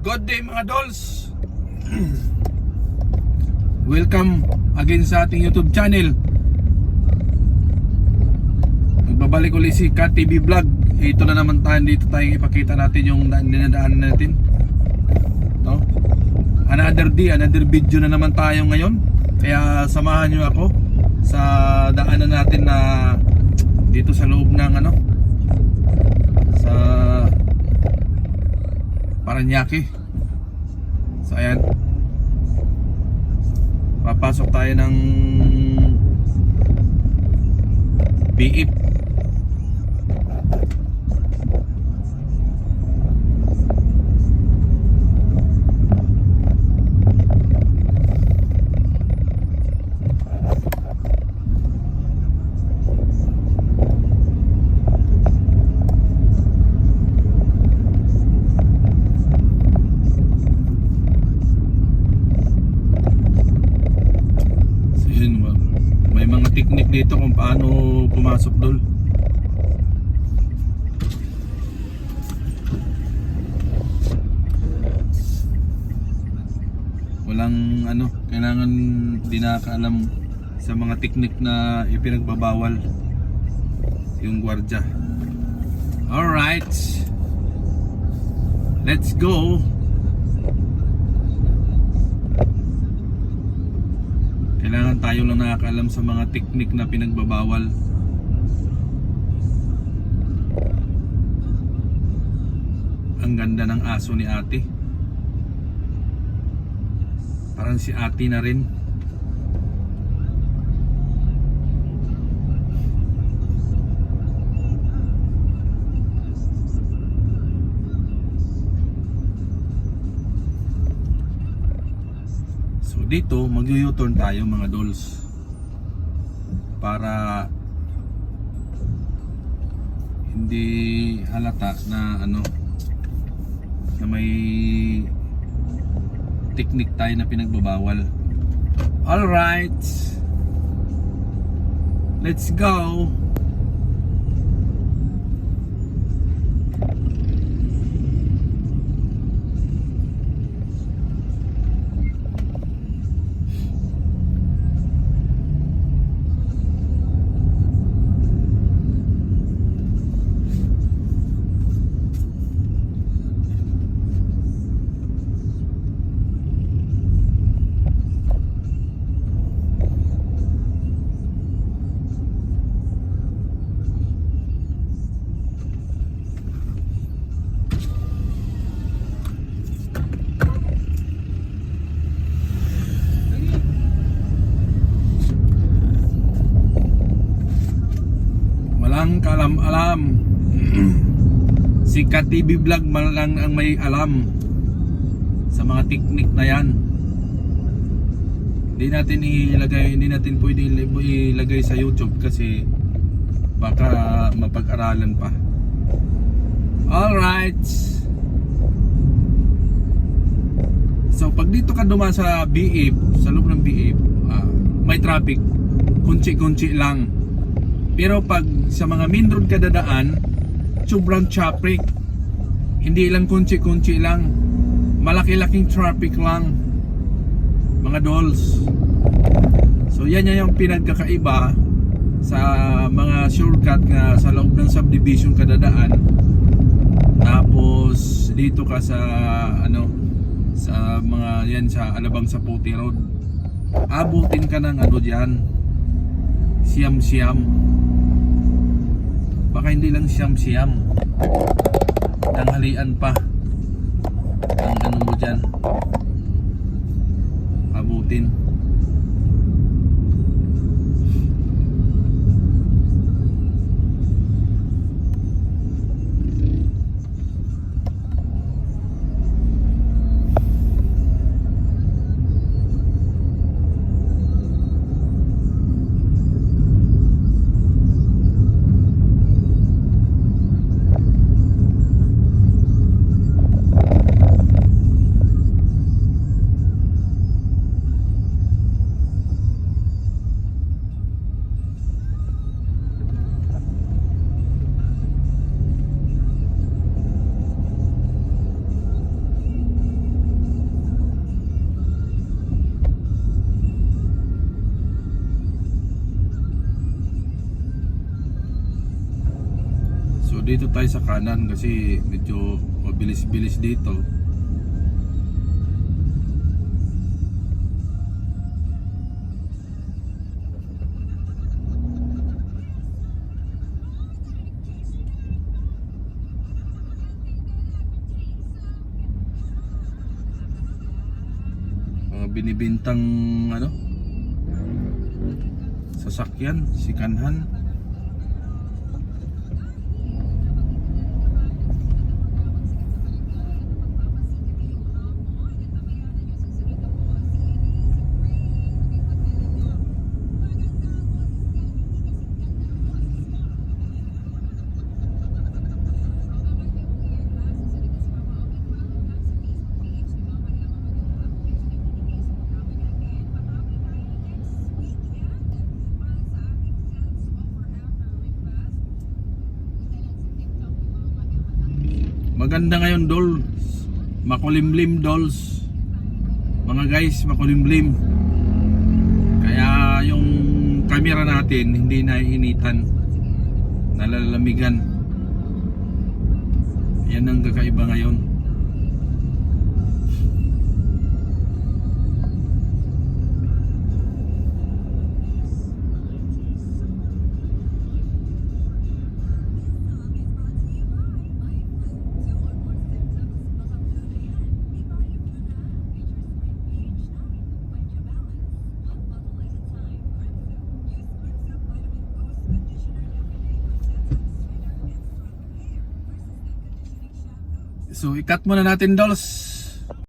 Good day mga dolls. Welcome again sa ating YouTube channel. Magbabalik ulit si Kat TV Vlog. Ito na naman tayo, dito tayo ipakita natin yung dinadaanan natin, no? Another day, another video na naman tayo ngayon. Kaya samahan nyo ako sa daanan natin na dito sa loob ng sa Paranaque. So ayan, papasok tayo ng BIP. Technique dito kung paano pumasok doon. Walang kailangan di nakakaalam sa mga technique na ipinagbabawal yung gwardiya. Alright, let's go. Kailangan tayo lang nakakaalam sa mga teknik na pinagbabawal. Ang ganda ng aso ni ate. Parang si ate na rin. Dito mag-U-turn tayo mga dolls para hindi halata na na may technique tayo na pinagbabawal. Alright, let's go. Walang kalam-alam. Si Kat TV Vlog lang ang may alam sa mga teknik na yan. Hindi natin pwede ilagay sa YouTube kasi baka mapag-aralan pa. Alright, so pag dito ka dumaan sa BIP, sa loob ng BIP, may traffic, kunci-kunci lang. Pero pag sa mga main road ka dadaan, sobrang traffic. Hindi lang kunci-kunci lang, malaki-laking traffic lang mga dolls. So yan yung pinagkakaiba sa mga shortcut nga sa loob ng subdivision ka dadaan. Tapos dito ka sa sa mga yan sa Alabang sa Puti Road, abutin ka ng diyan, siyam-siyam. Baka hindi lang siyam-siyam, tanghalian pa ang mo dyan, abutin. dito tayo sa kanan kasi medyo mabilis-bilis dito. Mga binibintang ano, sasakyan, sikanhan. Maganda ngayon dol, makulimlim dolls. Mga guys, makulimlim. Kaya yung camera natin hindi naiinitan, nalalamigan. Yan ang kakaiba ngayon. So, ikat muna natin dolls.